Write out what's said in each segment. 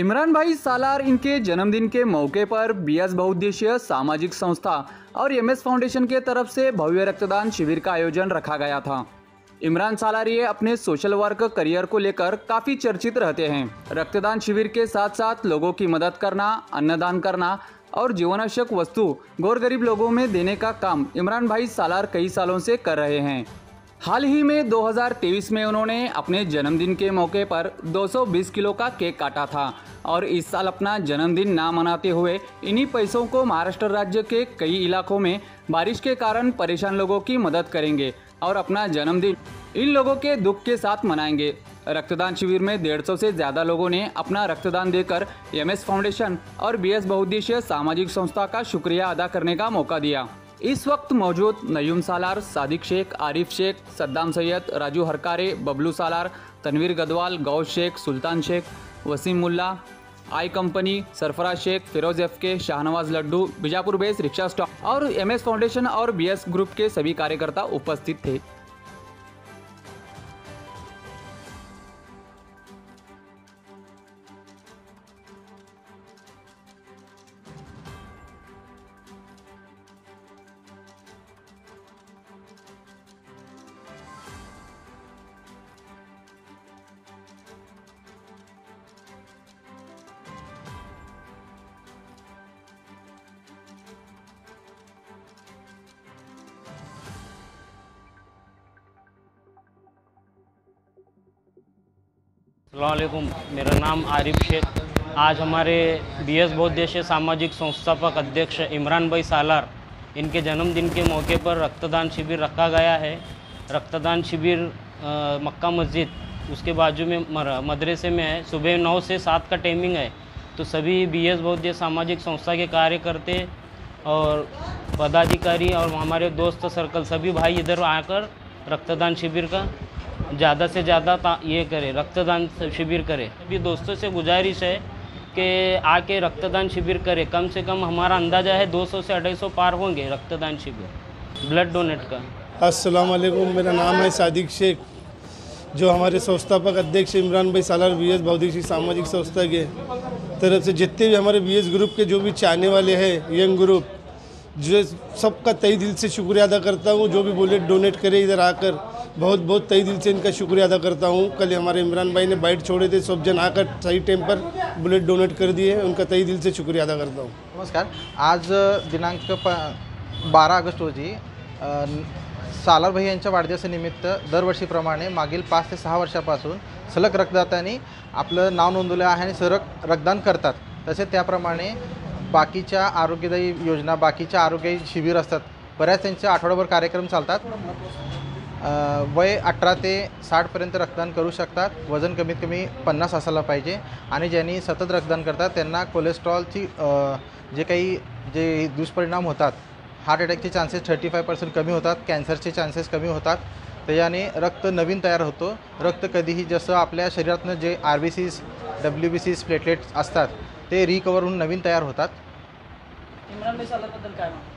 इमरान भाई सालार इनके जन्मदिन के मौके पर बीएस बहुउद्देशीय सामाजिक संस्था और एमएस फाउंडेशन के तरफ से भव्य रक्तदान शिविर का आयोजन रखा गया था। इमरान सालार ये अपने सोशल वर्क करियर को लेकर काफ़ी चर्चित रहते हैं। रक्तदान शिविर के साथ साथ लोगों की मदद करना, अन्नदान करना और जीवनावश्यक वस्तु गौर गरीब लोगों में देने का काम इमरान भाई सालार कई सालों से कर रहे हैं। हाल ही में 2023 में उन्होंने अपने जन्मदिन के मौके पर 220 किलो का केक काटा था और इस साल अपना जन्मदिन ना मनाते हुए इन्हीं पैसों को महाराष्ट्र राज्य के कई इलाकों में बारिश के कारण परेशान लोगों की मदद करेंगे और अपना जन्मदिन इन लोगों के दुख के साथ मनाएंगे। रक्तदान शिविर में 150 से ज़्यादा लोगों ने अपना रक्तदान देकर एमएस फाउंडेशन और बीएस बहुउद्देशीय सामाजिक संस्था का शुक्रिया अदा करने का मौका दिया। इस वक्त मौजूद नयूम सालार, सादिक शेख, आरिफ शेख, सद्दाम सैयद, राजू हरकारे, बबलू सालार, तनवीर गदवाल, गौश शेख, सुल्तान शेख, वसीम मुल्ला, आई company, Sarfaraz Shaikh, Firoz FK, Shahnawaz Laddu, Bijapur base rickshaw stop और एमएस फाउंडेशन और बीएस ग्रुप के सभी कार्यकर्ता उपस्थित थे। अस्सलामुअलैकुम, मेरा नाम आरिफ शेख। आज हमारे बीएस बहुउद्देशीय सामाजिक संस्थापक अध्यक्ष इमरान भाई सालार इनके जन्मदिन के मौके पर रक्तदान शिविर रखा गया है। रक्तदान शिविर मक्का मस्जिद उसके बाजू में मदरसे में है। सुबह 9 से 7 का टाइमिंग है। तो सभी बीएस बहुउद्देशीय सामाजिक संस्था के कार्यकर्ते और पदाधिकारी और हमारे दोस्त सर्कल सभी भाई इधर आकर रक्तदान शिविर का ज़्यादा से ज़्यादा ये करें, रक्तदान शिविर करें। अभी दोस्तों से गुजारिश है कि आके रक्तदान शिविर करें। कम से कम हमारा अंदाज़ा है 200 से 250 पार होंगे रक्तदान शिविर ब्लड डोनेट का। अस्सलाम वालेकुम, मेरा नाम है सादिक शेख। जो हमारे संस्थापक अध्यक्ष इमरान भाई सालार बीएस बहुउद्देशीय सामाजिक संस्था के तरफ से जितने भी हमारे बीएस ग्रुप के जो भी चाहने वाले हैं, यंग ग्रुप, जो सबका तहे दिल से शुक्रिया अदा करता हूँ। जो भी ब्लड डोनेट करे इधर आकर, बहुत बहुत तहे दिल से इनका शुक्रिया अदा करता हूँ। कल हमारे इमरान भाई ने बाइट छोड़े थे, सब जन आकर सही टाइम पर ब्लड डोनेट कर दिए। उनका तहे दिल से शुक्रिया अदा करता हूँ। नमस्कार। आज दिनांक 12 ऑगस्ट रोजी सालार भाई यांच्या वाढदिवसानिमित्त दरवर्षीप्रमाणे मागील 5 ते 6 वर्षापासून सलग रक्तदात्यांनी आपलं नाव नोंदवलं आहे आणि सलग रक्तदान करतात। तसेच त्याप्रमाणे बाकीच्या आरोग्यदायी योजना, बाकीच्या आरोग्य शिबिर असतात, बऱ्याच त्यांचे आठवडाभर कार्यक्रम चालतात। वय 18 ते 60 पर्यंत रक्तदान करू शकतात। वजन कमीत कमी 50 असायला पाहिजे आणि ज्यांनी सतत रक्तदान करतात त्यांना कोलेस्ट्रॉलची जे दुष्परिणाम होतात, हार्ट अटॅकचे चान्सेस 35% कमी होतात, कॅन्सरचे चान्सेस कमी होतात। त्याने रक्त नवीन तयार होतो। रक्त कधीही जसं आपल्या शरीरातनं जे RBCs, WBCs, प्लेटलेट्स असतात ते रिकवर होऊन नवीन तयार होतात। इमरान भाई सालारबद्दल काय म्हणतो?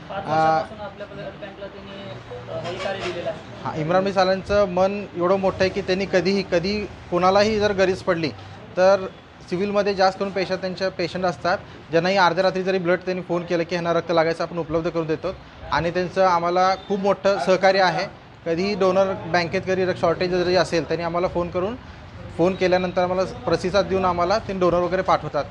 5 वर्षापासून आपल्या ब्लड बँकला त्यांनी हे कार्य दिलेलं आहे। हां, इमरान भाई सालारांचं मन एवढं मोठं आहे की त्यांनी कधी कोणालाही जर गरज पडली तर सिव्हिलमध्ये जास्त करून त्यांच्या पेशंट असतात, ज्यांनाही अर्ध्या रात्री जरी ब्लड त्यांनी फोन केलं की ह्यांना रक्त लागायचं आपण उपलब्ध करून देतो आणि त्यांचं आम्हाला खूप मोठं सहकार्य आहे। कधीही डोनर बँकेत कधी शॉर्टेज जरी असेल त्यांनी आम्हाला फोन केल्यानंतर आम्हाला प्रतिसाद देऊन आम्हाला ते डोनर वगैरे पाठवतात।